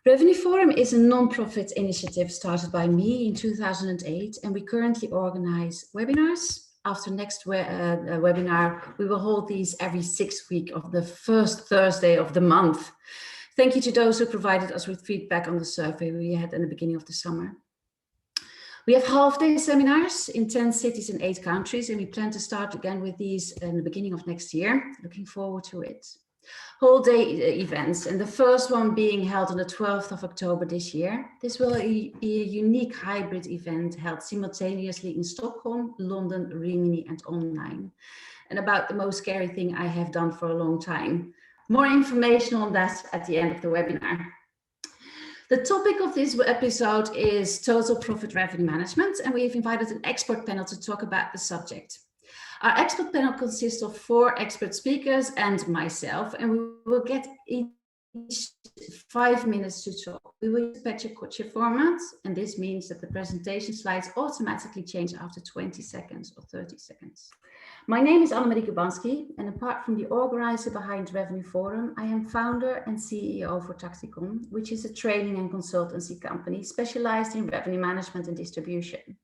Revenue Forum is a non-profit initiative started by me in 2008, and we currently organize webinars. After next webinar, we will hold these every 6 weeks of the first Thursday of the month. Thank you to those who provided us with feedback on the survey we had in the beginning of the summer. We have half-day seminars in 10 cities in 8 countries, and we plan to start again with these in the beginning of next year. Looking forward to it. Whole day events, and the first one being held on the 12th of October this year. This will be a unique hybrid event held simultaneously in Stockholm, London, Rimini, and online. And about the most scary thing I have done for a long time. More information on that at the end of the webinar. The topic of this episode is total profit revenue management, and we've invited an expert panel to talk about the subject. Our expert panel consists of 4 expert speakers and myself, and we will get each 5 minutes to talk. We will use Petya format, and this means that the presentation slides automatically change after 20 seconds or 30 seconds. My name is Annemarie Gubanski, and apart from the organizer behind Revenue Forum, I am founder and CEO for Taktikon, which is a training and consultancy company specialized in revenue management and distribution.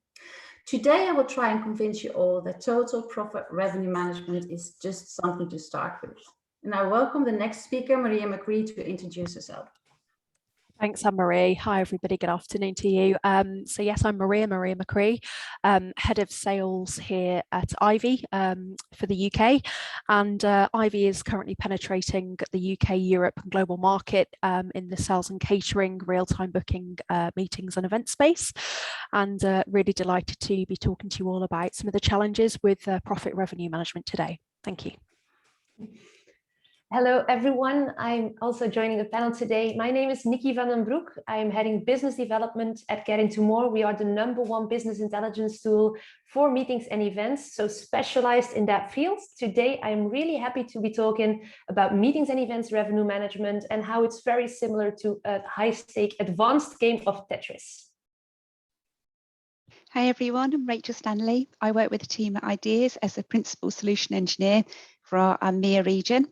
Today, I will try and convince you all that total profit revenue management is just something to start with. And I welcome the next speaker, Macree, to introduce herself. Thanks, Annemarie. Hi, everybody. Good afternoon to you. So yes, I'm Maria Macree, Head of Sales here at iVvy for the UK. And iVvy is currently penetrating the UK, Europe and global market in the sales and catering, real-time booking, meetings and event space. And really delighted to be talking to you all about some of the challenges with profit revenue management today. Thank you. Hello, everyone. I'm also joining the panel today. My name is Niki van den Broek. I'm heading business development at Getting to More. We are the #1 business intelligence tool for meetings and events, so specialized in that field. Today, I'm really happy to be talking about meetings and events revenue management and how it's very similar to a high-stake advanced game of Tetris. Hi everyone, I'm Rachel Stanley. I work with the team at IDeaS as a principal solution engineer for our EMEA region.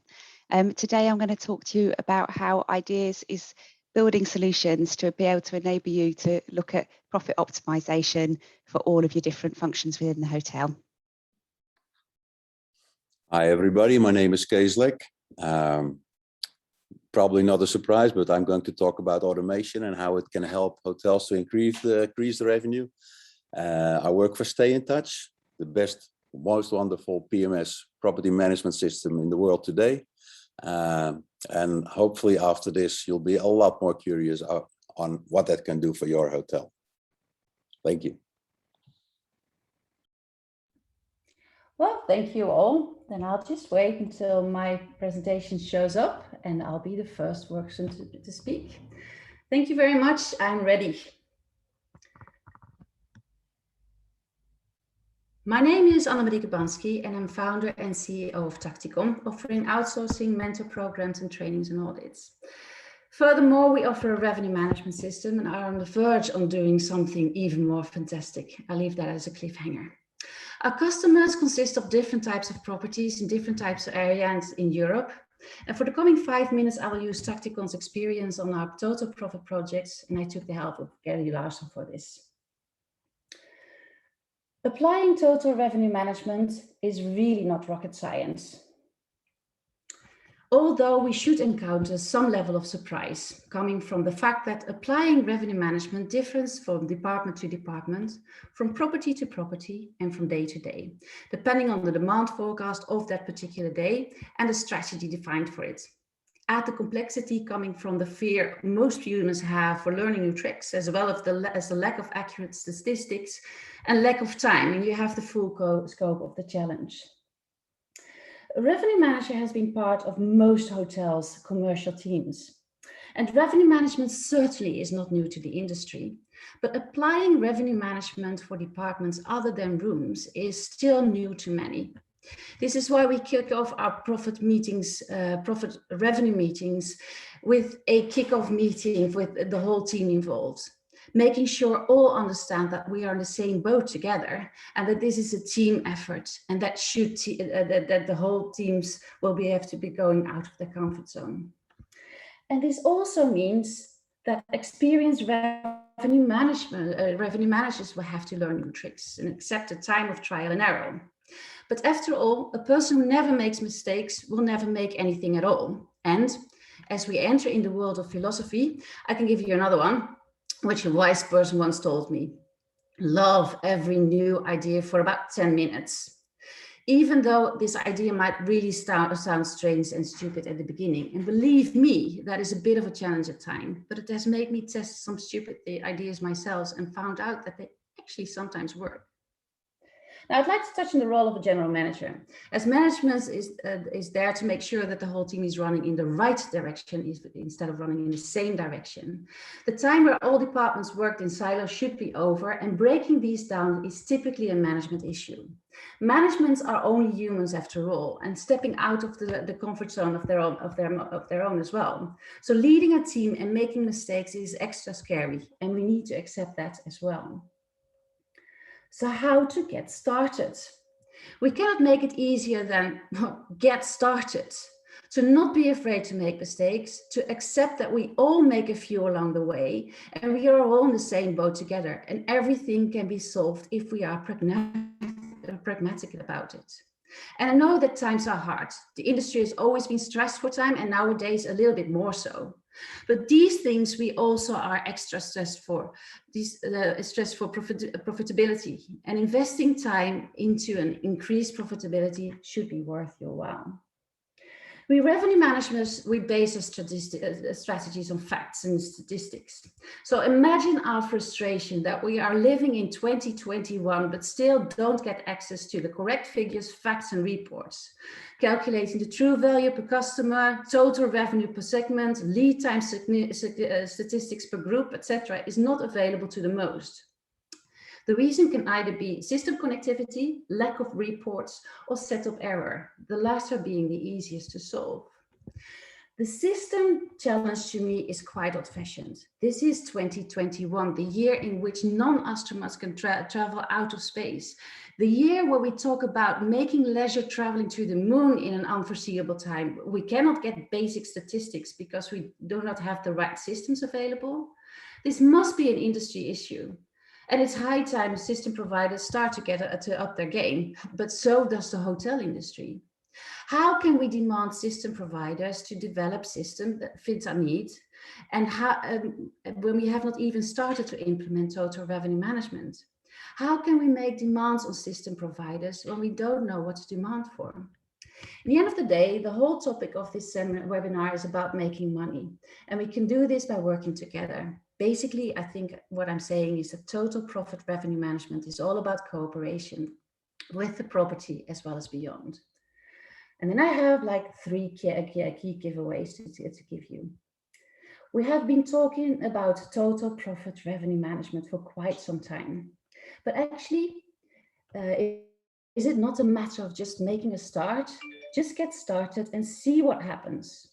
Today I'm going to talk to you about how IDeaS is building solutions to be able to enable you to look at profit optimization for all of your different functions within the hotel. Hi everybody, my name is Kees Lek. Probably not a surprise, but I'm going to talk about automation and how it can help hotels to increase the revenue. I work for StayNTouch, the best, most wonderful PMS property management system in the world today. And hopefully after this, you'll be a lot more curious on what that can do for your hotel. Thank you. Well, thank you all. Then I'll just wait until my presentation shows up and I'll be the first person to speak. Thank you very much. I'm ready. My name is Annemarie Gubanski and I'm founder and CEO of Taktikon, offering outsourcing, mentor programs and trainings and audits. Furthermore, we offer a revenue management system and are on the verge on doing something even more fantastic. I'll leave that as a cliffhanger. Our customers consist of different types of properties in different types of areas in Europe. And for the coming 5 minutes, I will use Taktikon's experience on our total profit projects, and I took the help of Gary Larson for this. Applying total revenue management is really not rocket science. Although we should encounter some level of surprise coming from the fact that applying revenue management differs from department to department, from property to property, and from day to day, depending on the demand forecast of that particular day and the strategy defined for it. Add the complexity coming from the fear most humans have for learning new tricks, as well as the lack of accurate statistics and lack of time, and you have the full scope of the challenge. A revenue manager has been part of most hotels' commercial teams. And revenue management certainly is not new to the industry, but applying revenue management for departments other than rooms is still new to many. This is why we kick off our profit revenue meetings with a kickoff meeting with the whole team involved, making sure all understand that we are in the same boat together and that this is a team effort and that that the whole teams will have to be going out of their comfort zone. And this also means that experienced revenue managers will have to learn new tricks and accept the time of trial and error. But after all, a person who never makes mistakes will never make anything at all. And as we enter in the world of philosophy, I can give you another one, which a wise person once told me. Love every new idea for about 10 minutes. Even though this idea might really sound strange and stupid at the beginning. And believe me, that is a bit of a challenge at times, but it has made me test some stupid ideas myself and found out that they actually sometimes work. Now, I'd like to touch on the role of a general manager, as management is there to make sure that the whole team is running in the right direction instead of running in the same direction. The time where all departments worked in silos should be over, and breaking these down is typically a management issue. Managements are only humans after all, and stepping out of the comfort zone of their own as well. So leading a team and making mistakes is extra scary, and we need to accept that as well. So how to get started? We cannot make it easier than get started. To not be afraid to make mistakes, to accept that we all make a few along the way, and we are all in the same boat together, and everything can be solved if we are pragmatic about it. And I know that times are hard. The industry has always been stressed for time, and nowadays a little bit more so. But these things we also are extra stressed for. Stress for profitability, and investing time into an increased profitability should be worth your while. We revenue managers, we base our strategies on facts and statistics. So imagine our frustration that we are living in 2021, but still don't get access to the correct figures, facts, and reports. Calculating the true value per customer, total revenue per segment, lead time statistics per group, etc., is not available to the most. The reason can either be system connectivity, lack of reports, or setup error, the latter being the easiest to solve. The system challenge to me is quite old-fashioned. This is 2021, the year in which non-astronauts can travel out of space. The year where we talk about making leisure traveling to the moon in an unforeseeable time. We cannot get basic statistics because we do not have the right systems available. This must be an industry issue. And it's high time system providers start to up their game, but so does the hotel industry. How can we demand system providers to develop systems that fit our needs, and how, when we have not even started to implement total revenue management? How can we make demands on system providers when we don't know what to demand for? At the end of the day, the whole topic of this webinar is about making money, and we can do this by working together. Basically, I think what I'm saying is that total profit revenue management is all about cooperation with the property as well as beyond. And then I have like three key giveaways to give you. We have been talking about total profit revenue management for quite some time, but actually, is it not a matter of just making a start? Just get started and see what happens.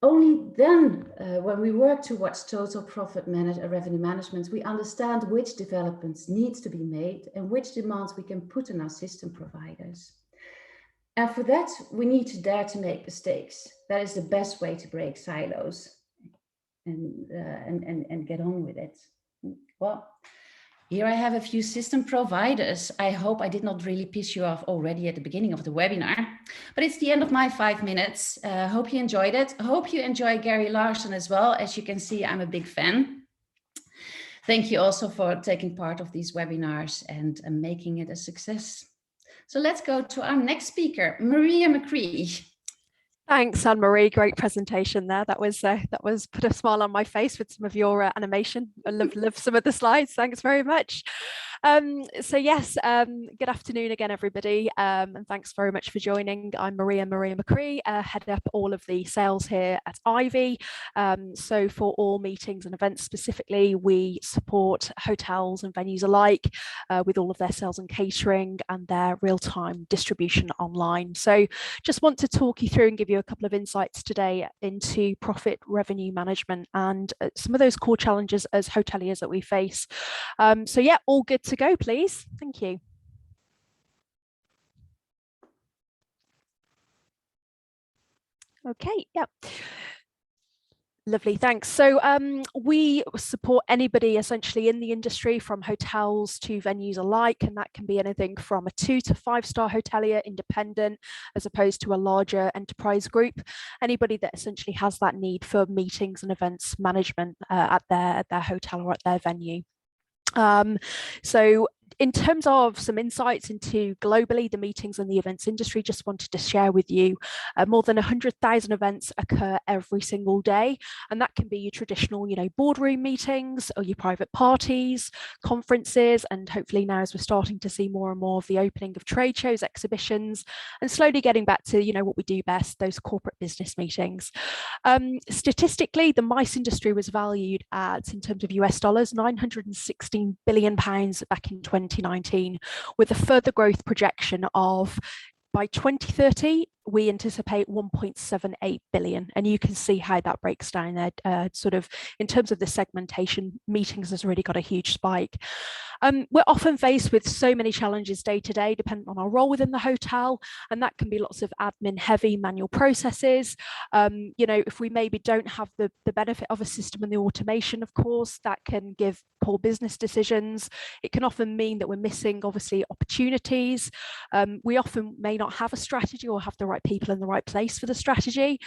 Only then, when we work towards total profit revenue management, we understand which developments needs to be made and which demands we can put on our system providers. And for that, we need to dare to make mistakes. That is the best way to break silos and get on with it. Well, here I have a few system providers. I hope I did not really piss you off already at the beginning of the webinar, but it's the end of my 5 minutes. Hope you enjoyed it. I hope you enjoy Gary Larson as well. As you can see, I'm a big fan. Thank you also for taking part of these webinars and making it a success. So let's go to our next speaker, Maria Macree. Thanks, Annemarie. Great presentation there. That was put a smile on my face with some of your animation. I love some of the slides. Thanks very much. So yes, good afternoon again, everybody, and thanks very much for joining. I'm Maria Macree, head up all of the sales here at iVvy. So for all meetings and events specifically, we support hotels and venues alike with all of their sales and catering and their real-time distribution online. So just want to talk you through and give you a couple of insights today into profit revenue management and some of those core challenges as hoteliers that we face. So yeah, all good to go, please. Thank you. Okay, yeah. Lovely, thanks. So we support anybody essentially in the industry, from hotels to venues alike, and that can be anything from a 2 to 5 star hotelier, independent, as opposed to a larger enterprise group. Anybody that essentially has that need for meetings and events management at their hotel or at their venue. So in terms of some insights into globally the meetings and the events industry, just wanted to share with you more than 100,000 events occur every single day, and that can be your traditional, boardroom meetings or your private parties, conferences, and hopefully now as we're starting to see more and more of the opening of trade shows, exhibitions, and slowly getting back to what we do best, those corporate business meetings. Statistically, the MICE industry was valued at, in terms of US dollars, £916 billion back in 2019, with a further growth projection of, by 2030, we anticipate 1.78 billion. And you can see how that breaks down there, sort of in terms of the segmentation. Meetings has really got a huge spike. We're often faced with so many challenges day to day, depending on our role within the hotel, and that can be lots of admin heavy manual processes. If we maybe don't have the benefit of a system and the automation, of course, that can give poor business decisions. It can often mean that we're missing, obviously, opportunities. We often may not have a strategy or have the right people in the right place for the strategy.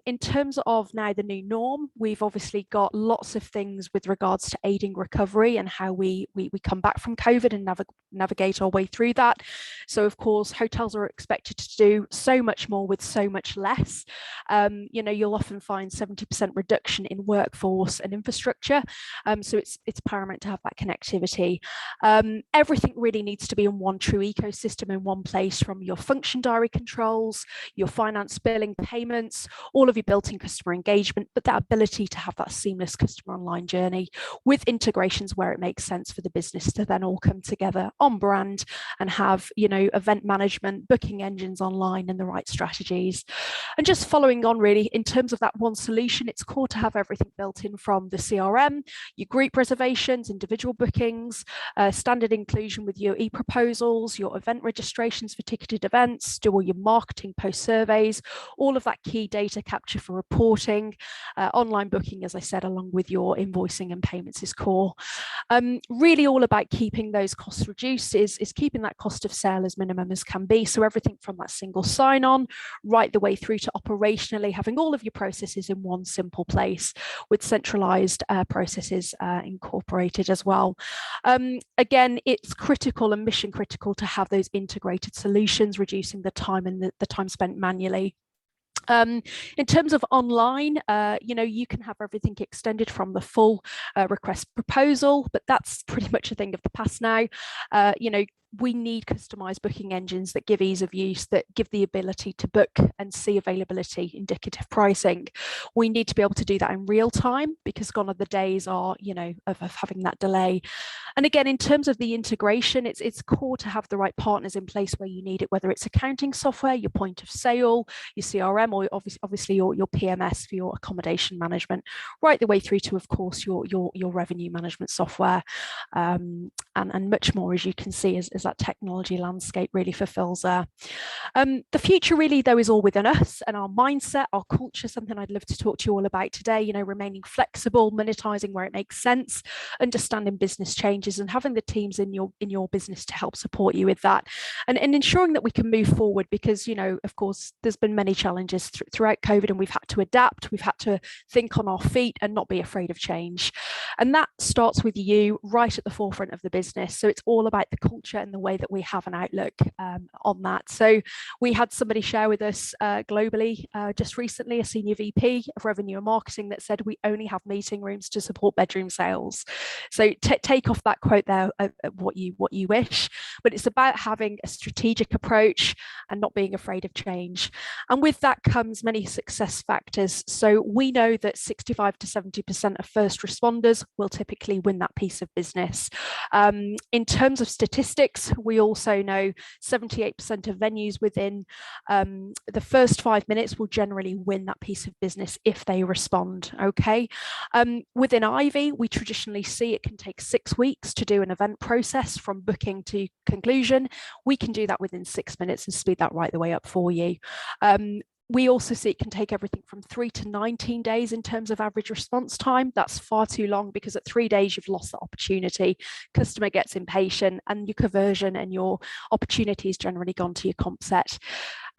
In terms of now the new norm, we've obviously got lots of things with regards to aiding recovery and how we come back from COVID and navigate our way through that. So of course, hotels are expected to do so much more with so much less. You'll often find 70% reduction in workforce and infrastructure. So it's paramount to have that connectivity. Everything really needs to be in one true ecosystem in one place, from your function diary controls, your finance, billing, payments, all of your built-in customer engagement, but that ability to have that seamless customer online journey with integrations where it makes sense for the business to then all come together on brand and have, event management, booking engines online, and the right strategies. And just following on really, in terms of that one solution, it's core to have everything built in, from the CRM, your group reservations, individual bookings, standard inclusion with your e-proposals, your event registrations for ticketed events, do all your marketing post surveys, all of that key data capture for reporting, online booking, as I said, along with your invoicing and payments is core. Really all about keeping those costs reduced, is keeping that cost of sale as minimum as can be. So everything from that single sign-on right the way through to operationally having all of your processes in one simple place with centralized processes incorporated as well. Again, it's critical and mission critical to have those integrated solutions, reducing the time and the time spent manually. In terms of online, you can have everything extended from the full request proposal, but that's pretty much a thing of the past now. We need customized booking engines that give ease of use, that give the ability to book and see availability, indicative pricing. We need to be able to do that in real time, because gone are the days of having that delay. And again, in terms of the integration, it's core to have the right partners in place where you need it, whether it's accounting software, your point of sale, your CRM, or obviously your PMS for your accommodation management, right the way through to, of course, your revenue management software, and much more, as you can see, as that technology landscape really fulfills there. The future really, though, is all within us and our mindset, our culture, something I'd love to talk to you all about today, remaining flexible, monetizing where it makes sense, understanding business changes, and having the teams in your business to help support you with that, and ensuring that we can move forward, because, of course, there's been many challenges throughout COVID, and we've had to adapt, we've had to think on our feet and not be afraid of change. And that starts with you right at the forefront of the business. So it's all about the culture and the way that we have an outlook on that. So we had somebody share with us globally just recently, a senior VP of revenue and marketing, that said we only have meeting rooms to support bedroom sales. So take off that quote there, what you wish, but it's about having a strategic approach and not being afraid of change. And with that comes many success factors. So we know that 65 to 70% of first responders will typically win that piece of business. In terms of statistics, we also know 78% of venues within the first 5 minutes will generally win that piece of business if they respond. Okay. Within iVvy, we traditionally see it can take 6 weeks to do an event process from booking to conclusion. We can do that within 6 minutes and speed that right the way up for you. We also see it can take everything from 3 to 19 days in terms of average response time. That's far too long, because at 3 days, you've lost the opportunity. Customer gets impatient and your conversion and your opportunity has generally gone to your comp set.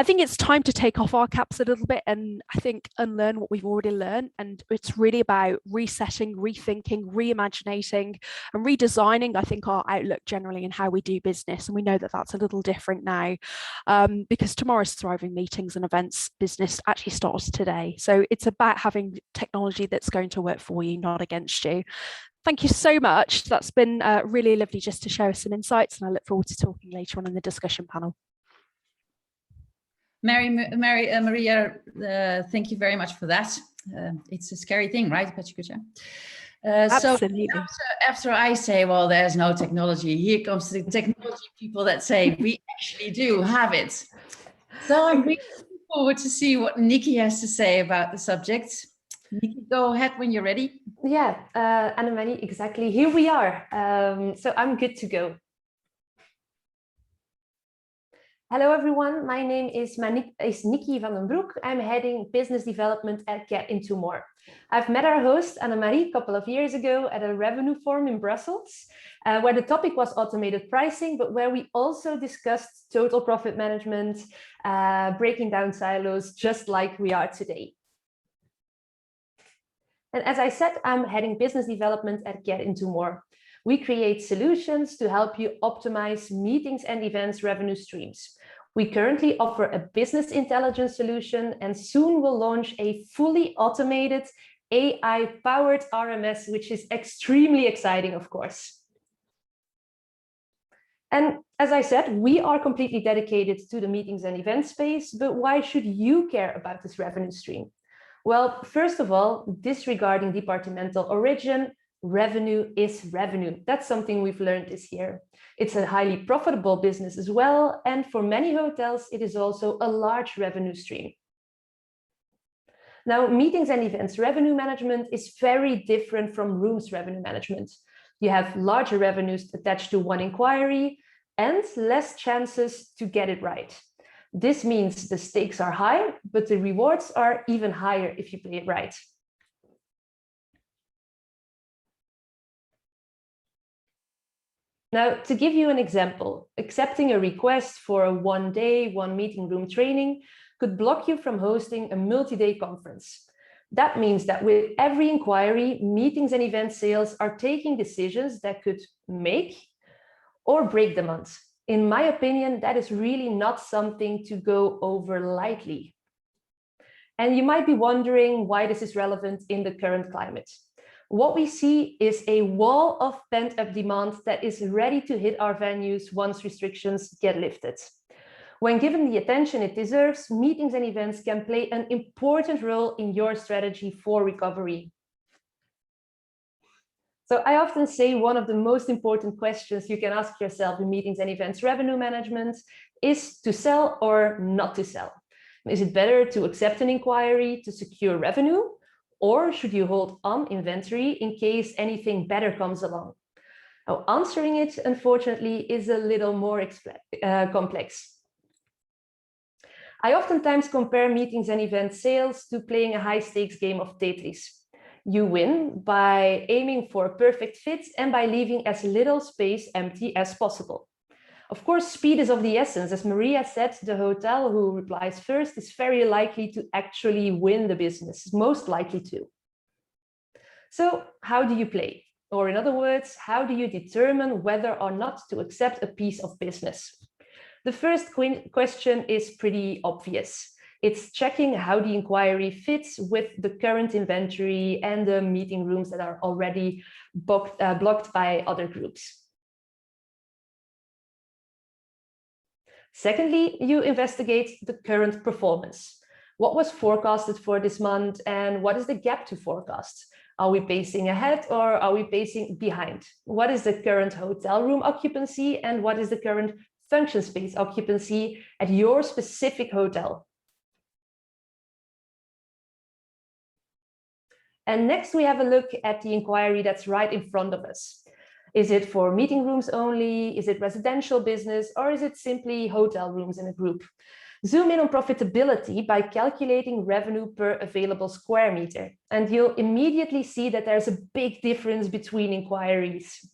I think it's time to take off our caps a little bit and I think unlearn what we've already learned. And it's really about resetting, rethinking, reimagining and redesigning, I think, our outlook generally in how we do business. And we know that that's a little different now, because tomorrow's thriving meetings and events business actually starts today. So it's about having technology that's going to work for you, not against you. Thank you so much. That's been really lovely just to share some insights, and I look forward to talking later on in the discussion panel. Maria, thank you very much for that. It's a scary thing, right, Patricia? Absolutely. So after I say, well, there's no technology, here comes the technology people that say we actually do have it. So I'm really looking forward to see what Niki has to say about the subject. Niki, go ahead when you're ready. Yeah, Annemarie, exactly. Here we are. So I'm good to go. Hello, everyone. My name is Niki van den Broek. I'm heading business development at Get Into More. I've met our host, Annemarie, a couple of years ago at a revenue forum in Brussels, where the topic was automated pricing, but where we also discussed total profit management, breaking down silos, just like we are today. And as I said, I'm heading business development at Get Into More. We create solutions to help you optimize meetings and events revenue streams. We currently offer a business intelligence solution and soon will launch a fully automated AI-powered RMS, which is extremely exciting, of course. And as I said, we are completely dedicated to the meetings and event space, but why should you care about this revenue stream? Well, first of all, disregarding departmental origin, revenue is revenue. That's something we've learned this year. It's a highly profitable business as well. And for many hotels, it is also a large revenue stream. Now, meetings and events revenue management is very different from rooms revenue management. You have larger revenues attached to one inquiry and less chances to get it right. This means the stakes are high, but the rewards are even higher if you play it right. Now, to give you an example, accepting a request for a one-day, one meeting room training could block you from hosting a multi-day conference. That means that with every inquiry, meetings and event sales are taking decisions that could make or break the month. In my opinion, that is really not something to go over lightly. And you might be wondering why this is relevant in the current climate. What we see is a wall of pent-up demand that is ready to hit our venues once restrictions get lifted. When given the attention it deserves, meetings and events can play an important role in your strategy for recovery. So I often say one of the most important questions you can ask yourself in meetings and events revenue management is to sell or not to sell. Is it better to accept an inquiry to secure revenue, or should you hold on inventory in case anything better comes along? Now, answering it, unfortunately, is a little more complex. I oftentimes compare meetings and event sales to playing a high-stakes game of Tetris. You win by aiming for a perfect fit and by leaving as little space empty as possible. Of course, speed is of the essence. As Maria said, the hotel who replies first is very likely to actually win the business, most likely to. So how do you play? Or in other words, how do you determine whether or not to accept a piece of business? The first question is pretty obvious. It's checking how the inquiry fits with the current inventory and the meeting rooms that are already blocked by other groups. Secondly, you investigate the current performance. What was forecasted for this month and what is the gap to forecast? Are we pacing ahead or are we pacing behind? What is the current hotel room occupancy and what is the current function space occupancy at your specific hotel? And next we have a look at the inquiry that's right in front of us. Is it for meeting rooms only? Is it residential business? Or is it simply hotel rooms in a group? Zoom in on profitability by calculating revenue per available square meter. And you'll immediately see that there's a big difference between inquiries.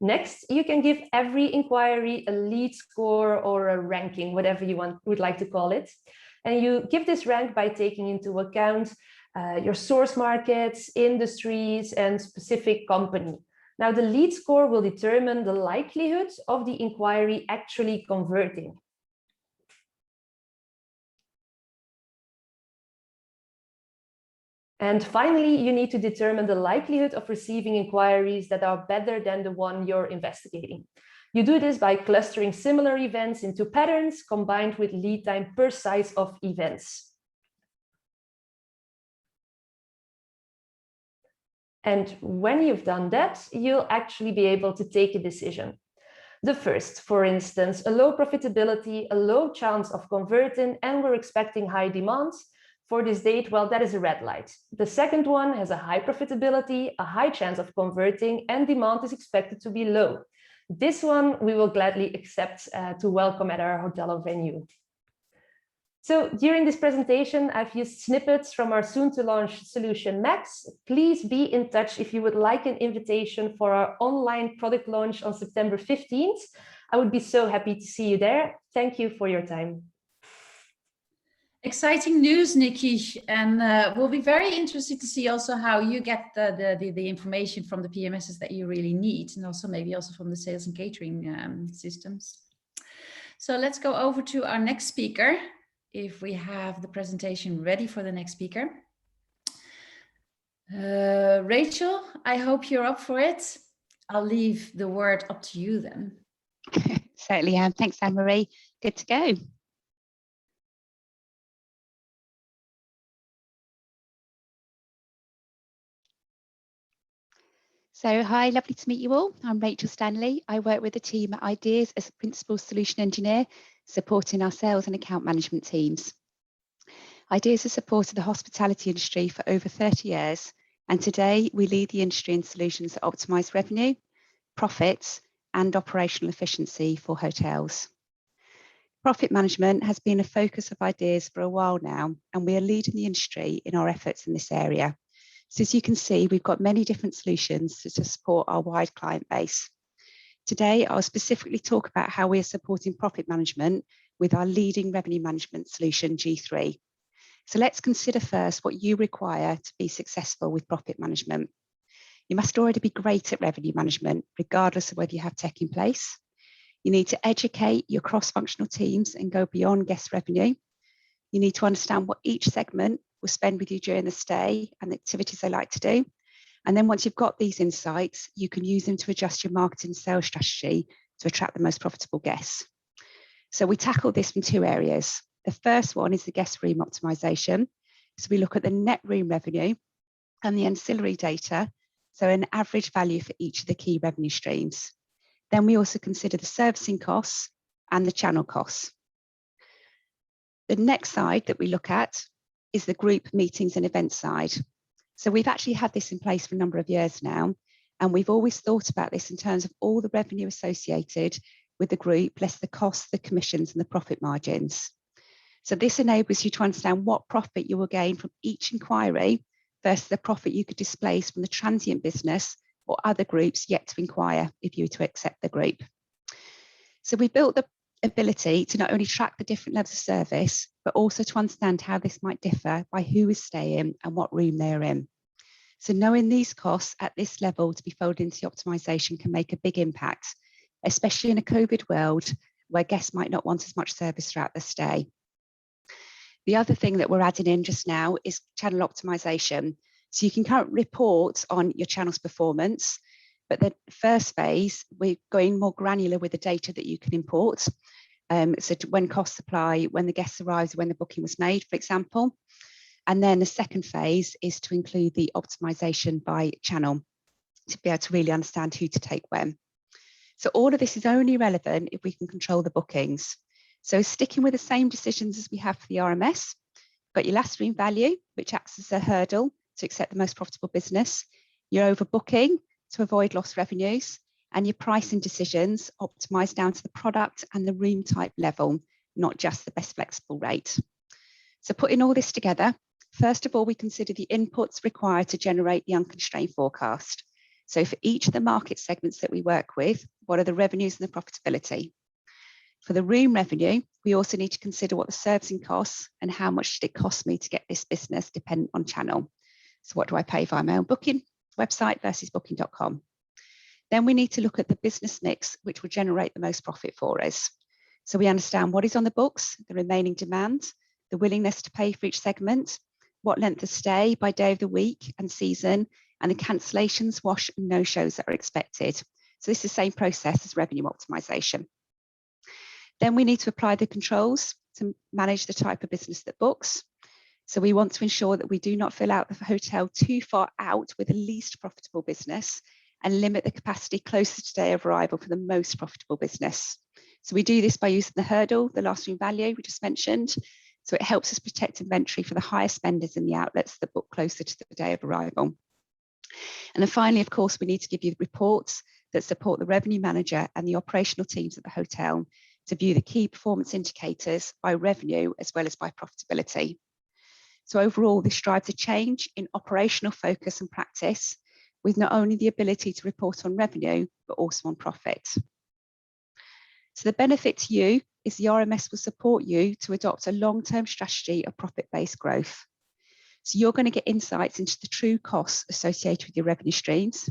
Next, you can give every inquiry a lead score or a ranking, whatever you would like to call it. And you give this rank by taking into account your source markets, industries, and specific company. Now, the lead score will determine the likelihood of the inquiry actually converting. And finally, you need to determine the likelihood of receiving inquiries that are better than the one you're investigating. You do this by clustering similar events into patterns combined with lead time per size of events. And when you've done that, you'll actually be able to take a decision. The first, for instance, a low profitability, a low chance of converting, and we're expecting high demand for this date, well, that is a red light. The second one has a high profitability, a high chance of converting, and demand is expected to be low. This one we will gladly accept to welcome at our hotel or venue. So during this presentation, I've used snippets from our soon-to-launch solution, Max. Please be in touch if you would like an invitation for our online product launch on September 15th. I would be so happy to see you there. Thank you for your time. Exciting news, Niki, and we'll be very interested to see also how you get the information from the PMSs that you really need, and also maybe also from the sales and catering systems. So let's go over to our next speaker, if we have the presentation ready for the next speaker. Rachel, I hope you're up for it. I'll leave the word up to you then. Certainly am. Thanks, Annemarie. Good to go. So hi, lovely to meet you all. I'm Rachel Stanley. I work with the team at IDeaS as a Principal Solution Engineer, supporting our sales and account management teams. IDeaS has supported the hospitality industry for over 30 years, and today we lead the industry in solutions that optimise revenue, profits, and operational efficiency for hotels. Profit management has been a focus of IDeaS for a while now, and we are leading the industry in our efforts in this area. So as you can see, we've got many different solutions to support our wide client base. Today, I'll specifically talk about how we are supporting profit management with our leading revenue management solution, G3. So let's consider first what you require to be successful with profit management. You must already be great at revenue management, regardless of whether you have tech in place. You need to educate your cross-functional teams and go beyond guest revenue. You need to understand what each segment will spend with you during the stay and the activities they like to do. And then once you've got these insights, you can use them to adjust your marketing sales strategy to attract the most profitable guests. So we tackle this from two areas. The first one is the guest room optimization. So we look at the net room revenue and the ancillary data, so an average value for each of the key revenue streams. Then we also consider the servicing costs and the channel costs. The next side that we look at is the group meetings and events side. So we've actually had this in place for a number of years now, and we've always thought about this in terms of all the revenue associated with the group, less the costs, the commissions, and the profit margins. So this enables you to understand what profit you will gain from each inquiry versus the profit you could displace from the transient business or other groups yet to inquire if you were to accept the group. So we built the ability to not only track the different levels of service, but also to understand how this might differ by who is staying and what room they're in. So knowing these costs at this level to be folded into the optimization can make a big impact, especially in a COVID world where guests might not want as much service throughout the stay. The other thing that we're adding in just now is channel optimization. So you can currently report on your channel's performance, but the first phase, we're going more granular with the data that you can import. So when costs apply, when the guest arrives, when the booking was made, for example. And then the second phase is to include the optimization by channel to be able to really understand who to take when. So all of this is only relevant if we can control the bookings. So sticking with the same decisions as we have for the RMS, got your last room value, which acts as a hurdle to accept the most profitable business, your overbooking to avoid lost revenues, and your pricing decisions optimize down to the product and the room type level, not just the best flexible rate. So putting all this together, first of all, we consider the inputs required to generate the unconstrained forecast. So for each of the market segments that we work with, what are the revenues and the profitability? For the room revenue, we also need to consider what the servicing costs and how much did it cost me to get this business dependent on channel. So what do I pay via my own booking website versus booking.com? Then we need to look at the business mix, which will generate the most profit for us. So we understand what is on the books, the remaining demand, the willingness to pay for each segment, what length of stay by day of the week and season, and the cancellations, wash and no-shows that are expected. So this is the same process as revenue optimization. Then we need to apply the controls to manage the type of business that books. So we want to ensure that we do not fill out the hotel too far out with the least profitable business and limit the capacity closest to day of arrival for the most profitable business. So we do this by using the hurdle, the last room value we just mentioned. So it helps us protect inventory for the higher spenders in the outlets that book closer to the day of arrival. And then finally, of course, we need to give you reports that support the revenue manager and the operational teams at the hotel to view the key performance indicators by revenue as well as by profitability. So overall, this drives a change in operational focus and practice with not only the ability to report on revenue, but also on profit. So the benefit to you is the RMS will support you to adopt a long-term strategy of profit-based growth. So you're going to get insights into the true costs associated with your revenue streams,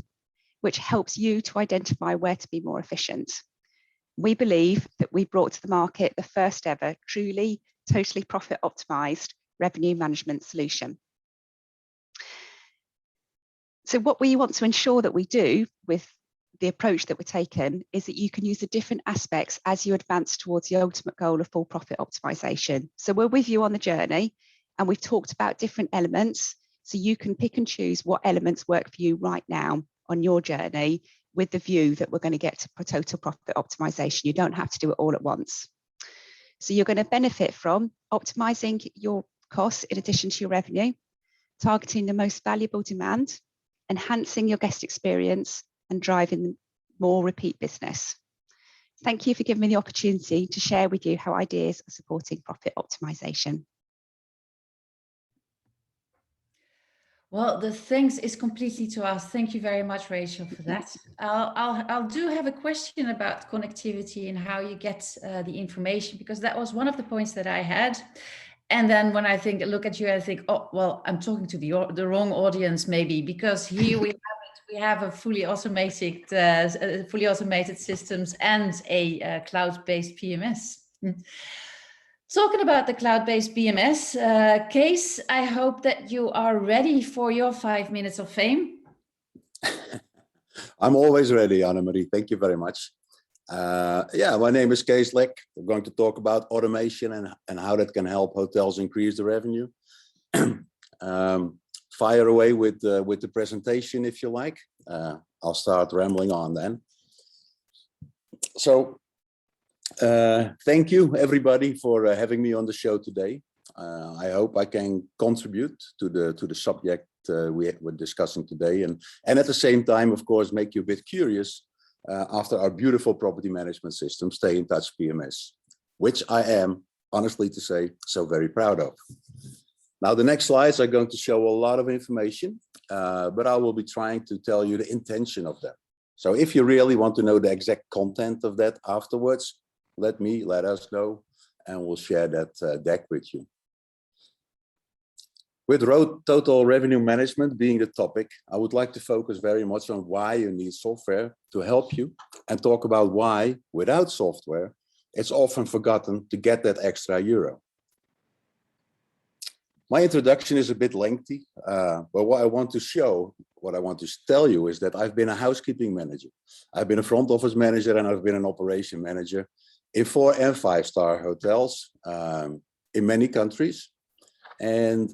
which helps you to identify where to be more efficient. We believe that we brought to the market the first ever truly, totally profit optimized revenue management solution. So what we want to ensure that we do with the approach that we're taking is that you can use the different aspects as you advance towards the ultimate goal of full profit optimization. So we're with you on the journey and we've talked about different elements so you can pick and choose what elements work for you right now on your journey with the view that we're going to get to total profit optimization. You don't have to do it all at once. So you're going to benefit from optimizing your costs in addition to your revenue, targeting the most valuable demand, enhancing your guest experience, and driving more repeat business. Thank you for giving me the opportunity to share with you how IDeaS are supporting profit optimization. Well, the thanks is completely to us. Thank you very much, Rachel, for that. I'll do have a question about connectivity and how you get the information, because that was one of the points that I had. And then when I look at you, I think, oh, well, I'm talking to the wrong audience maybe, because here we have a fully automated systems and a cloud-based PMS. Talking about the cloud-based PMS, Kees, I hope that you are ready for your 5 minutes of fame. I'm always ready, Annemarie. Thank you very much. Yeah, my name is Kees Lek. We're going to talk about automation and how that can help hotels increase the revenue. Fire away with the presentation if you like. I'll start rambling on then. So thank you everybody for having me on the show today. I hope I can contribute to the subject we're discussing today, and at the same time, of course, make you a bit curious after our beautiful property management system, StayNTouch PMS, which I am, honestly to say, so very proud of. Now, the next slides are going to show a lot of information, but I will be trying to tell you the intention of them. So if you really want to know the exact content of that afterwards, let us know, and we'll share that deck with you. With total revenue management being the topic, I would like to focus very much on why you need software to help you, and talk about why, without software, it's often forgotten to get that extra euro. My introduction is a bit lengthy, but what I want to tell you is that I've been a housekeeping manager. I've been a front office manager, and I've been an operation manager in 4- and 5-star hotels in many countries. And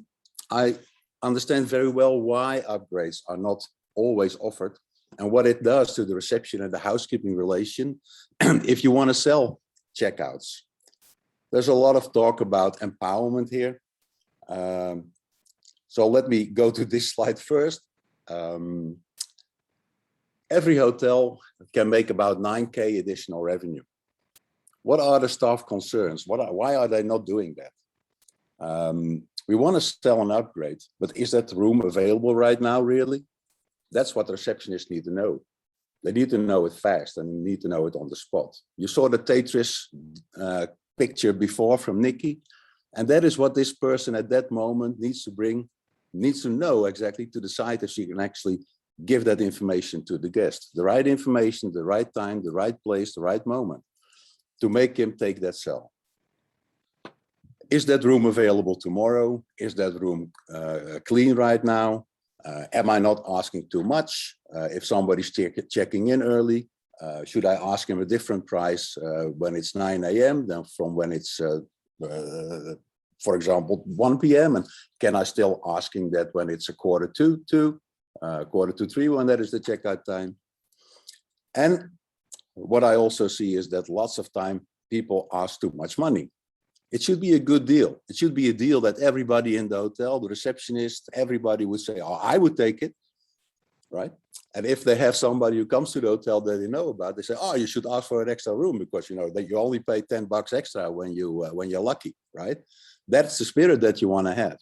I understand very well why upgrades are not always offered and what it does to the reception and the housekeeping relation if you want to sell checkouts. There's a lot of talk about empowerment here. So let me go to this slide first. every hotel can make about 9K additional revenue. What are the staff concerns? Why are they not doing that? We want to sell an upgrade, but is that room available right now, really? That's what the receptionists need to know. They need to know it fast and need to know it on the spot. You saw the Tetris picture before from Niki, and that is what this person at that moment needs to know exactly to decide if she can actually give that information to the guest. The right information, the right time, the right place, the right moment to make him take that cell. Is that room available tomorrow? Is that room clean right now? Am I not asking too much? If somebody's checking in early, should I ask him a different price when it's 9 a.m. than from when it's, for example, 1 p.m.? And can I still ask him that when it's a quarter to 3, when that is the checkout time? And what I also see is that lots of time people ask too much money. It should be a good deal. It should be a deal that everybody in the hotel, the receptionist, everybody would say, oh, I would take it, right? And if they have somebody who comes to the hotel that they know about, they say, oh, you should ask for an extra room because you know that you only pay $10 extra when you're lucky, right? That's the spirit that you want to have.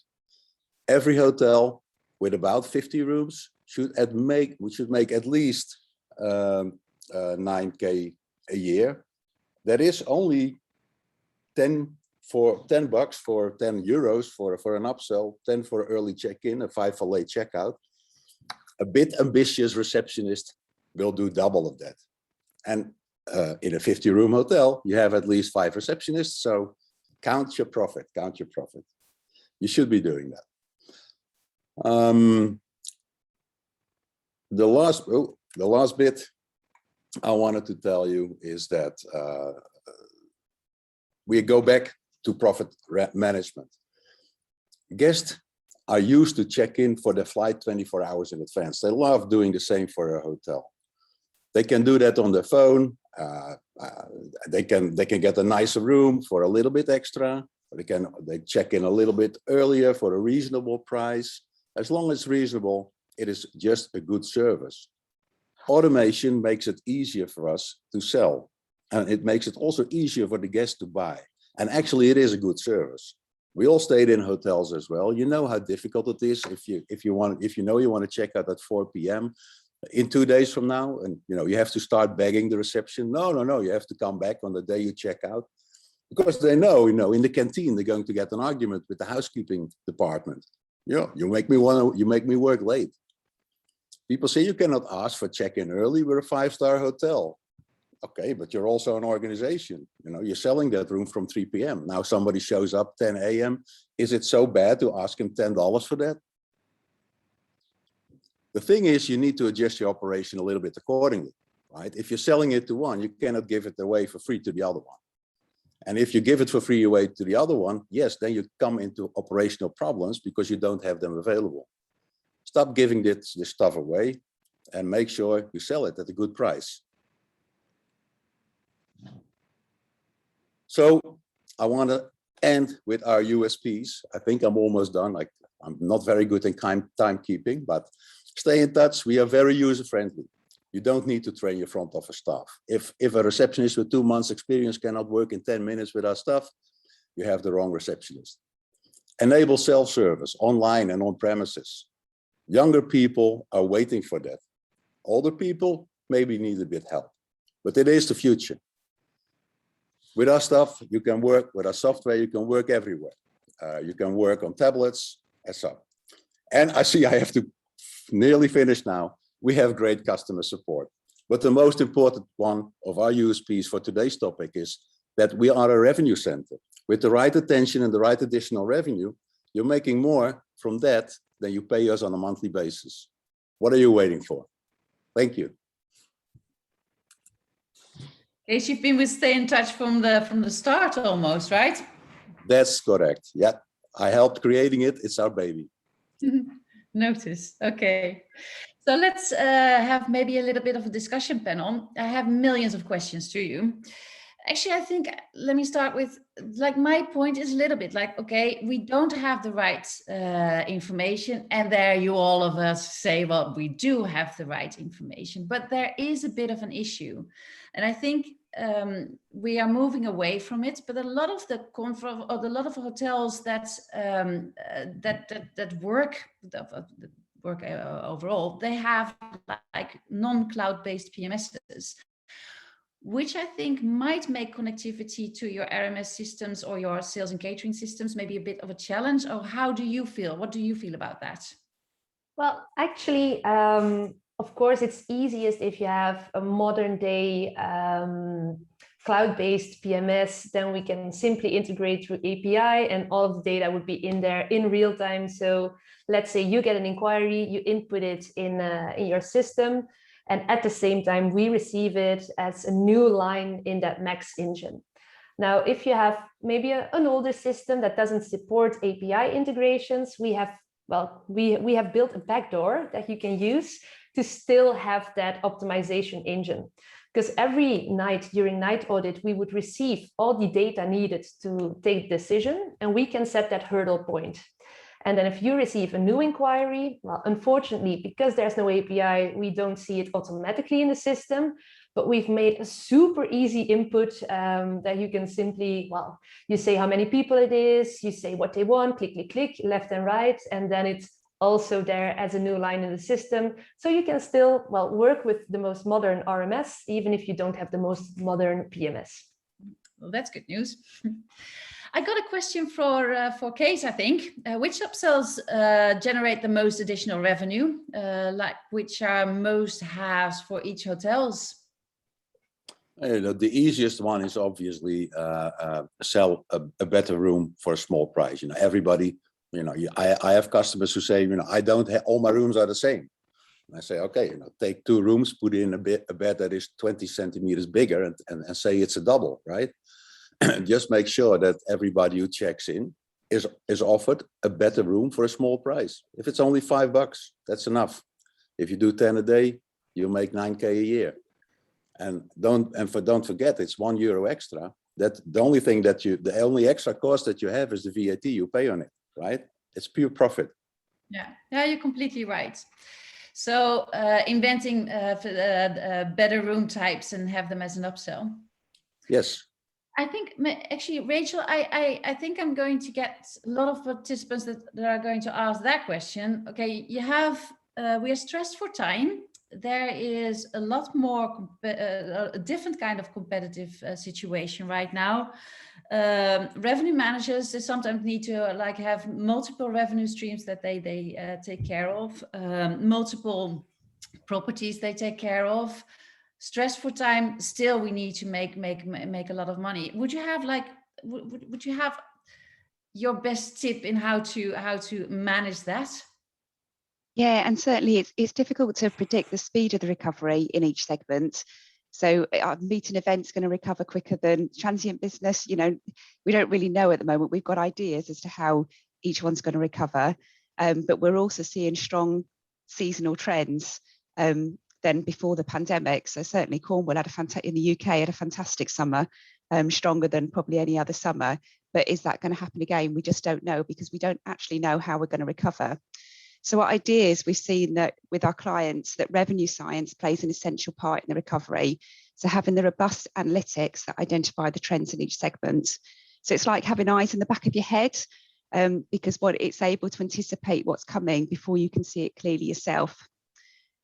Every hotel with about 50 rooms should make at least 9K a year. That is only 10 bucks for 10 euros for an upsell, 10 for early check-in, a 5 for late checkout. A bit ambitious receptionist will do double of that. And in a 50-room hotel, you have at least 5 receptionists. So count your profit, count your profit. You should be doing that. The last bit I wanted to tell you is that we go back to profit management. Guests are used to check in for their flight 24 hours in advance. They love doing the same for a hotel. They can do that on their phone. They can get a nicer room for a little bit extra. They check in a little bit earlier for a reasonable price. As long as it's reasonable, it is just a good service. Automation makes it easier for us to sell, and it makes it also easier for the guests to buy. And actually, it is a good service. We all stayed in hotels as well. You know how difficult it is if you want to check out at 4 p.m. in 2 days from now, and you have to start begging the reception. No, you have to come back on the day you check out, because they know, in the canteen they're going to get an argument with the housekeeping department. You make me work late. People say you cannot ask for check-in early. We're a 5-star hotel. Okay, but you're also an organization. You're selling that room from 3 p.m. Now somebody shows up 10 a.m. Is it so bad to ask him $10 for that? The thing is, you need to adjust your operation a little bit accordingly, right? If you're selling it to one, you cannot give it away for free to the other one. And if you give it for free away to the other one, yes, then you come into operational problems because you don't have them available. Stop giving this stuff away and make sure you sell it at a good price. So I want to end with our USPs. I think I'm almost done. I'm not very good in timekeeping, but stay in touch. We are very user-friendly. You don't need to train your front office staff. If a receptionist with 2 months experience cannot work in 10 minutes with our stuff, you have the wrong receptionist. Enable self-service online and on premises. Younger people are waiting for that. Older people maybe need a bit help, but it is the future. With our stuff, you can work, with our software, you can work everywhere. You can work on tablets and so on. And I see I have to nearly finish now. We have great customer support. But the most important one of our USPs for today's topic is that we are a revenue center. With the right attention and the right additional revenue, you're making more from that than you pay us on a monthly basis. What are you waiting for? Thank you. Kees, you've been with StayNTouch from the start almost, right? That's correct. Yeah, I helped creating it. It's our baby. Notice. Okay. So let's have maybe a little bit of a discussion panel. I have millions of questions to you. Actually, I think, let me start with, like, my point is a little bit like, okay, we don't have the right information. And there you all of us say, well, we do have the right information, but there is a bit of an issue. And I think we are moving away from it, but a lot of the hotels that work overall, they have like non-cloud-based PMSs, which I think might make connectivity to your RMS systems or your sales and catering systems maybe a bit of a challenge. Or how do you feel? What do you feel about that? Well, actually, of course, it's easiest if you have a modern day cloud-based PMS, then we can simply integrate through API and all of the data would be in there in real time. So let's say you get an inquiry, you input it in your system, and at the same time, we receive it as a new line in that Max engine. Now, if you have maybe an older system that doesn't support API integrations, we have built a backdoor that you can use to still have that optimization engine. Because every night during night audit, we would receive all the data needed to take the decision, and we can set that hurdle point. And then if you receive a new inquiry, well, unfortunately, because there's no API, we don't see it automatically in the system, but we've made a super easy input that you can simply, well, you say how many people it is, you say what they want, click, click, click, left and right, and then it's also there as a new line in the system. So you can still, well, work with the most modern RMS, even if you don't have the most modern PMS. Well, that's good news. I got a question for Kees, I think. Which upsells generate the most additional revenue? Like which are most haves for each hotels? The easiest one is obviously sell a better room for a small price. You know, everybody, you know, I have customers who say, you know, I don't have, all my rooms are the same. And I say, okay, you know, take 2 rooms, put in a bed that is 20 centimeters bigger and say it's a double, right? Just make sure that everybody who checks in is offered a better room for a small price. If it's only $5, that's enough. If you do 10 a day, you'll make 9K a year. And don't forget, it's €1 extra. That the only extra cost that you have is the VAT you pay on it, right? It's pure profit. Yeah, you're completely right. So inventing better room types and have them as an upsell. Yes. I think, actually, Rachel, I think I'm going to get a lot of participants that are going to ask that question. Okay, you have, we are stressed for time. There is a lot more, a different kind of competitive situation right now. Revenue managers, they sometimes need to like have multiple revenue streams that they take care of, multiple properties they take care of. Stress for time, still we need to make a lot of money. Would you have like, would you have your best tip in how to manage that? Yeah, and certainly it's difficult to predict the speed of the recovery in each segment. So our meeting events going to recover quicker than transient business. You know, we don't really know at the moment. We've got ideas as to how each one's going to recover, but we're also seeing strong seasonal trends than before the pandemic. So certainly Cornwall in the UK had a fantastic summer, stronger than probably any other summer. But is that going to happen again? We just don't know, because we don't actually know how we're going to recover. So at IDeaS, we've seen that with our clients that revenue science plays an essential part in the recovery. So having the robust analytics that identify the trends in each segment. So it's like having eyes in the back of your head, because it's able to anticipate what's coming before you can see it clearly yourself.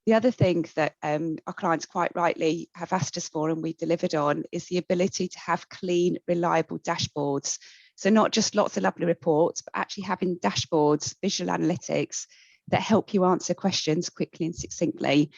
The other thing that our clients quite rightly have asked us for and we've delivered on is the ability to have clean, reliable dashboards. So not just lots of lovely reports, but actually having dashboards, visual analytics that help you answer questions quickly and succinctly,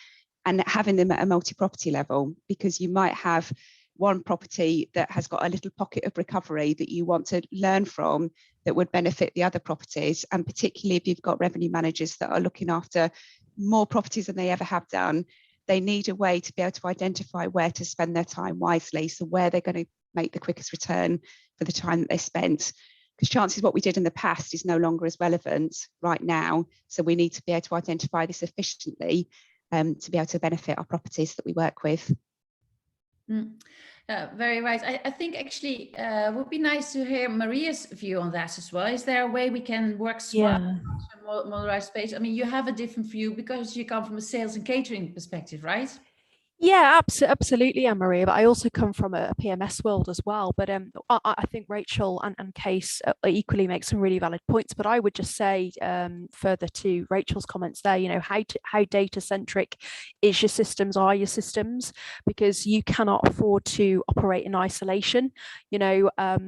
and having them at a multi-property level, because you might have one property that has got a little pocket of recovery that you want to learn from that would benefit the other properties. And particularly if you've got revenue managers that are looking after more properties than they ever have done, they need a way to be able to identify where to spend their time wisely. So where they're going to make the quickest return for the time that they spent. Because chances what we did in the past is no longer as relevant right now. So we need to be able to identify this efficiently to be able to benefit our properties that we work with. Very right. I think actually it would be nice to hear Maria's view on that as well. Is there a way we can work smart, modularized space? I mean, you have a different view because you come from a sales and catering perspective, right? Yeah, absolutely, Annemarie. But I also come from a PMS world as well. But I think Rachel and Kees equally make some really valid points. But I would just say further to Rachel's comments there, you know, how data centric is your systems, are your systems, because you cannot afford to operate in isolation. You know, I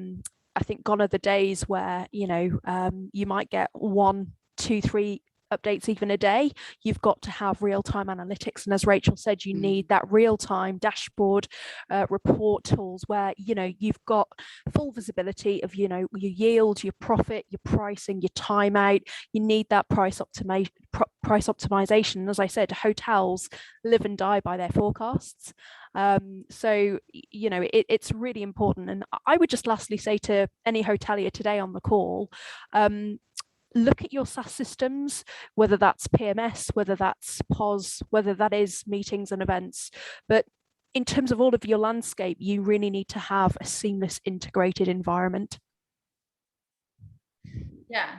think gone are the days where, you know, you might get 1, 2, 3 updates even a day. You've got to have real-time analytics, and as Rachel said, you need that real-time dashboard report tools where, you know, you've got full visibility of, you know, your yield, your profit, your pricing, your timeout. You need that price optimization. As I said, hotels live and die by their forecasts. So, you know, it's really important. And I would just lastly say to any hotelier today on the call, look at your SaaS systems, whether that's PMS, whether that's POS, whether that is meetings and events. But in terms of all of your landscape, you really need to have a seamless integrated environment. Yeah.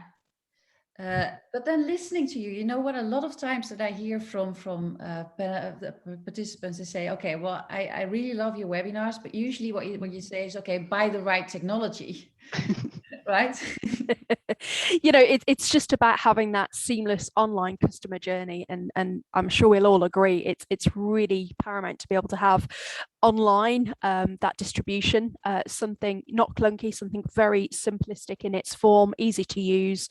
But then listening to you, you know what, a lot of times that I hear from the participants, they say, okay, well, I really love your webinars, but usually what you say is, okay, buy the right technology. Right? You know, it's just about having that seamless online customer journey, and I'm sure we'll all agree it's really paramount to be able to have online that distribution, something not clunky, something very simplistic in its form, easy to use.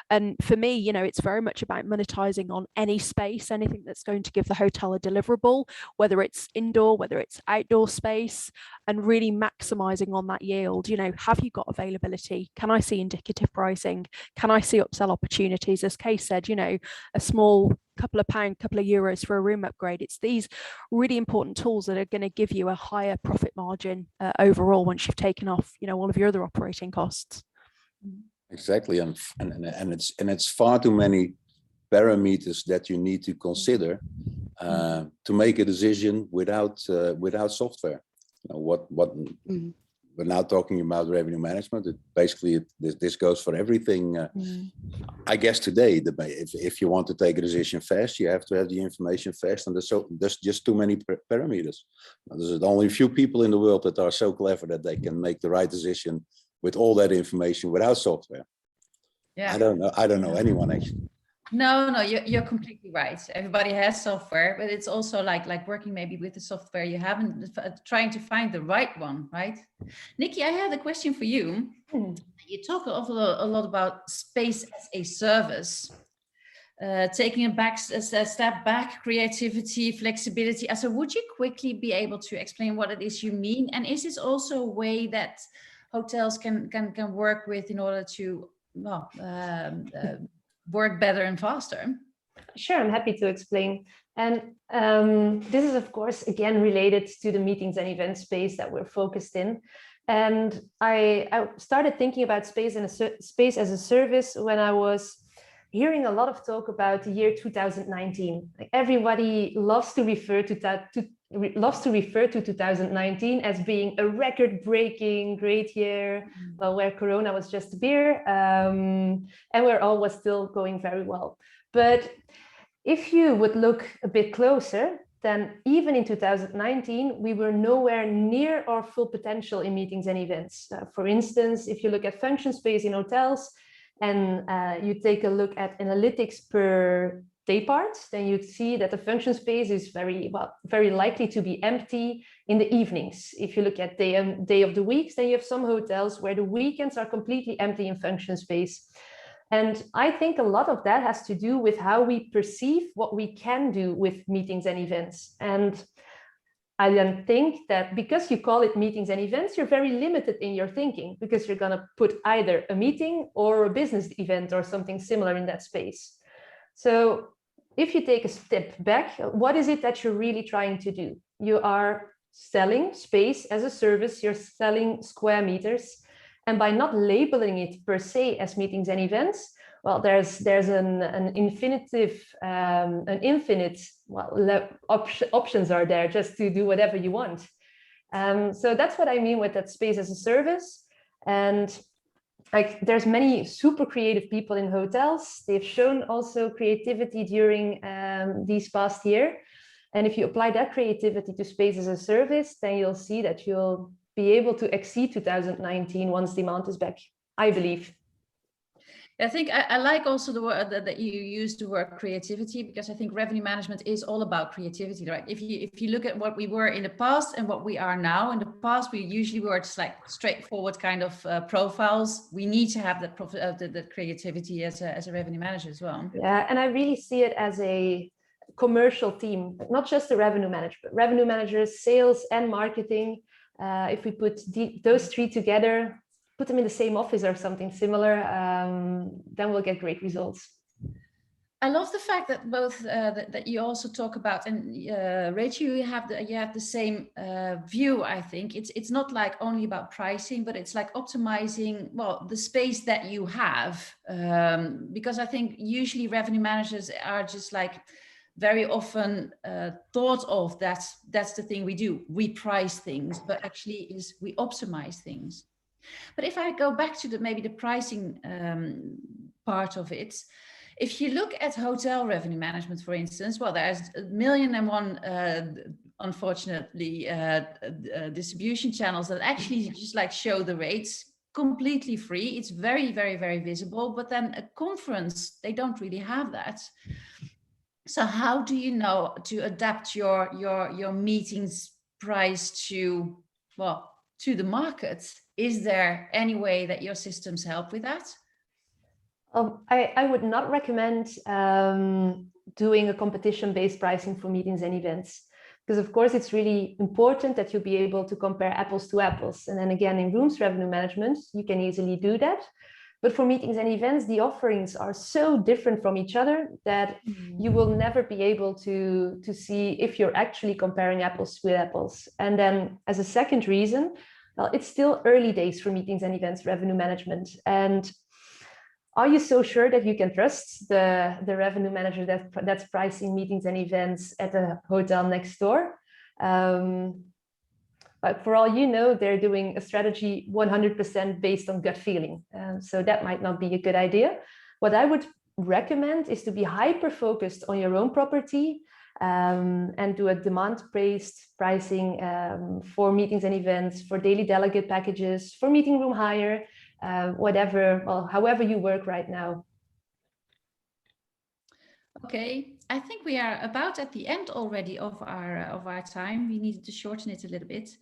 And for me, you know, it's very much about monetizing on any space, anything that's going to give the hotel a deliverable, whether it's indoor, whether it's outdoor space, and really maximizing on that yield. You know, have you got availability? Can I see indicative pricing? Can I see upsell opportunities? As Kees said, you know, a small couple of pounds, couple of euros for a room upgrade. It's these really important tools that are going to give you a higher profit margin overall once you've taken off, you know, all of your other operating costs. Exactly, and it's far too many parameters that you need to consider to make a decision without software. You know, what we're now talking about revenue management. This goes for everything. I guess today, if you want to take a decision fast, you have to have the information fast, and there's just too many parameters. There's only a few people in the world that are so clever that they can make the right decision with all that information without software. Yeah. I don't know anyone actually. No, you're completely right. Everybody has software, but it's also like working maybe with the software you haven't, trying to find the right one, right? Niki, I had a question for you. You talk a lot about space as a service, taking a step back, creativity, flexibility. So would you quickly be able to explain what it is you mean? And is this also a way that hotels can work with in order to, work better and faster? Sure, I'm happy to explain. And this is, of course, again, related to the meetings and event space that we're focused in. And I started thinking about space as a service when I was hearing a lot of talk about the year 2019. Like, everybody loves to refer to 2019 as being a record-breaking great year, well, where Corona was just a beer, and where all was still going very well. But if you would look a bit closer, then even in 2019, we were nowhere near our full potential in meetings and events. For instance, if you look at function space in hotels, and you take a look at analytics per day parts, then you'd see that the function space is very likely to be empty in the evenings. If you look at day of the weeks, then you have some hotels where the weekends are completely empty in function space. And I think a lot of that has to do with how we perceive what we can do with meetings and events. And I then think that because you call it meetings and events, you're very limited in your thinking, because you're going to put either a meeting or a business event or something similar in that space. So if you take a step back, what is it that you're really trying to do? You are selling space as a service, you're selling square meters. And by not labeling it per se as meetings and events, well, there's an infinite options are there just to do whatever you want. So that's what I mean with that space as a service. And like, there's many super creative people in hotels. They've shown also creativity during these past year. And if you apply that creativity to space as a service, then you'll see that you'll be able to exceed 2019 once demand is back, I believe. I think I like also the word that you use the word creativity, because I think revenue management is all about creativity, right? If you look at what we were in the past and what we are now, in the past we usually were just like straightforward kind of profiles. We need to have that the creativity as a revenue manager as well. Yeah, and I really see it as a commercial team, not just the revenue manager, but revenue managers, sales and marketing. If we put those three together, put them in the same office or something similar, then we'll get great results. I love the fact that both that you also talk about, and Rachel, you have the same view. I think it's not like only about pricing, but it's like optimizing, well, the space that you have, because I think usually revenue managers are just like very often thought of that's the thing we do. We price things, but actually is we optimize things. But if I go back to maybe the pricing part of it, if you look at hotel revenue management, for instance, well, there's 1,000,001, unfortunately, distribution channels that actually just like show the rates completely free. It's very, very, very visible. But then a conference, they don't really have that. So how do you know to adapt your meetings price to, well, to the market? Is there any way that your systems help with that? I would not recommend doing a competition-based pricing for meetings and events, because of course it's really important that you be able to compare apples to apples. And then again, in rooms revenue management, you can easily do that. But for meetings and events, the offerings are so different from each other that you will never be able to see if you're actually comparing apples with apples. And then as a second reason, well, it's still early days for meetings and events revenue management. And are you so sure that you can trust the revenue manager that's pricing meetings and events at the hotel next door? But for all you know, they're doing a strategy 100% based on gut feeling. So that might not be a good idea. What I would recommend is to be hyper-focused on your own property, and do a demand-based pricing for meetings and events, for daily delegate packages, for meeting room hire, whatever, well, however you work right now. Okay, I think we are about at the end already of our time. We needed to shorten it a little bit.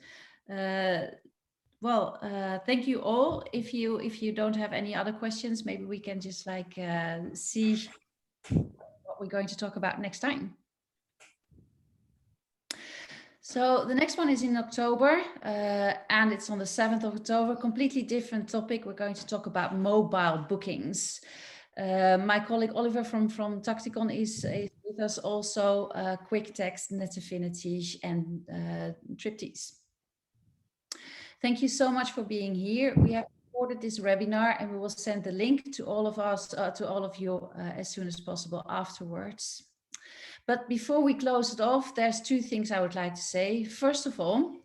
Thank you all. If you don't have any other questions, maybe we can just like see what we're going to talk about next time. So the next one is in October, and it's on the 7th of October, completely different topic. We're going to talk about mobile bookings. My colleague Oliver from Taktikon is with us also, Quick Text, Net Affinity, and Triptease. Thank you so much for being here. We have recorded this webinar and we will send the link to all of us, to all of you as soon as possible afterwards. But before we close it off, there's two things I would like to say. First of all,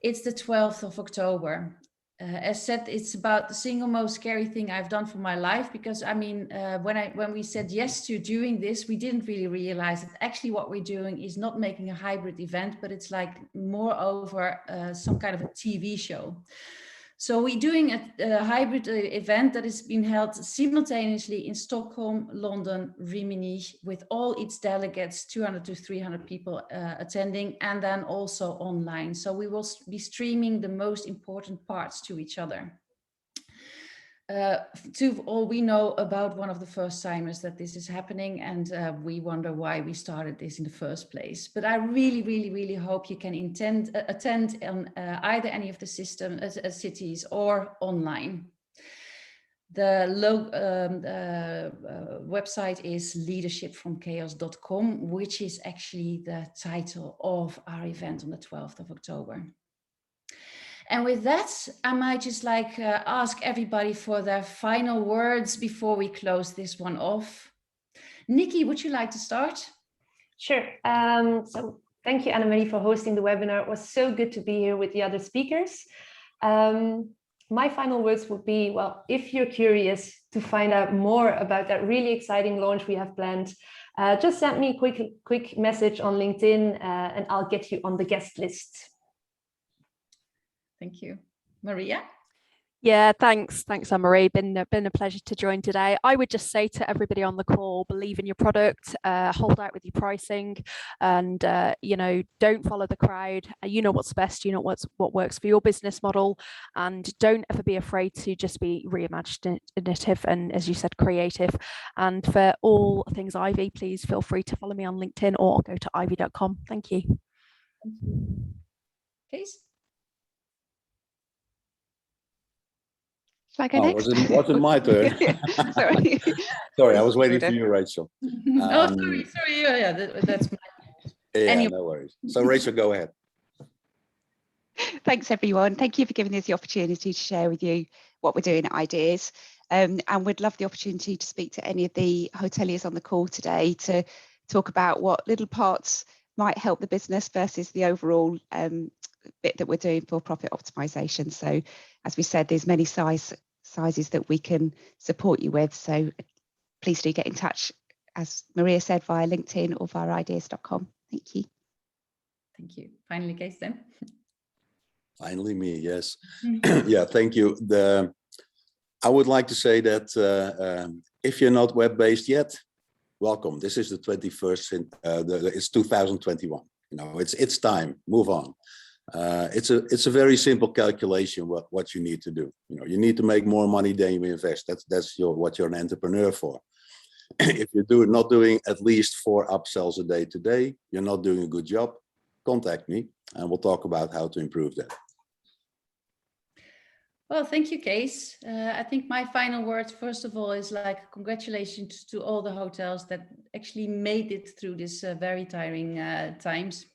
it's the 12th of October. As said, it's about the single most scary thing I've done for my life, because I mean, when we said yes to doing this, we didn't really realize that actually what we're doing is not making a hybrid event, but it's like moreover some kind of a TV show. So we're doing a hybrid event that is being held simultaneously in Stockholm, London, Rimini, with all its delegates, 200 to 300 people attending, and then also online. So we will be streaming the most important parts to each other. To all we know about one of the first timers that this is happening, and we wonder why we started this in the first place. But I really, really, really hope you can attend on either any of the cities or online. The website is leadershipfromchaos.com, which is actually the title of our event on the 12th of October. And with that, I might just like ask everybody for their final words before we close this one off. Niki, would you like to start? Sure. So Thank you, Annemarie, for hosting the webinar. It was so good to be here with the other speakers. My final words would be, well, if you're curious to find out more about that really exciting launch we have planned, just send me a quick message on LinkedIn and I'll get you on the guest list. Thank you. Maria? Yeah, thanks, Annemarie. Been a pleasure to join today. I would just say to everybody on the call, believe in your product, hold out with your pricing, and you know, don't follow the crowd. You know what's best. You know what works for your business model, and don't ever be afraid to just be reimaginative and, as you said, creative. And for all things iVvy, please feel free to follow me on LinkedIn or go to iVvy.com. Thank you. Thank you. Please. Shall I go next? Was it my turn? Sorry. Sorry, I was waiting for you, Rachel. Oh, sorry. Yeah, that's my. Yeah, no worries. So Rachel, go ahead. Thanks, everyone. Thank you for giving us the opportunity to share with you what we're doing at IDeaS. And we'd love the opportunity to speak to any of the hoteliers on the call today to talk about what little parts might help the business versus the overall bit that we're doing for profit optimization. So as we said, there's many sizes that we can support you with. So please do get in touch, as Maria said, via LinkedIn or via ideas.com. Thank you. Thank you. Finally, Kees then. Finally me, yes. Yeah, thank you. I would like to say that if you're not web-based yet, welcome. This is the 21st, it's 2021. You know, it's time, move on. It's a very simple calculation what you need to do. You know, you need to make more money than you invest. That's what you're an entrepreneur for. If you're not doing at least 4 upsells a day today, you're not doing a good job. Contact me and we'll talk about how to improve that. Well, thank you, Kees. I think my final words, first of all, is like congratulations to all the hotels that actually made it through this very tiring times.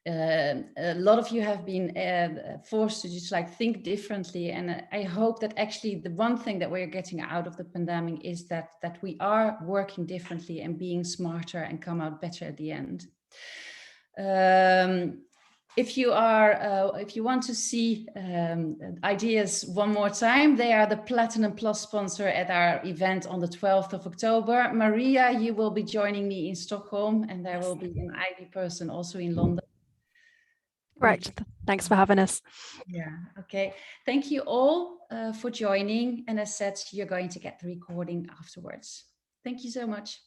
A lot of you have been forced to just like think differently, and I hope that actually the one thing that we're getting out of the pandemic is that we are working differently and being smarter and come out better at the end. If you want to see IDeaS one more time, they are the Platinum Plus sponsor at our event on the 12th of October. Maria, you will be joining me in Stockholm, and there will be an iVvy person also in London. Right. Thanks for having us. Yeah. Okay. Thank you all for joining. And as said, you're going to get the recording afterwards. Thank you so much.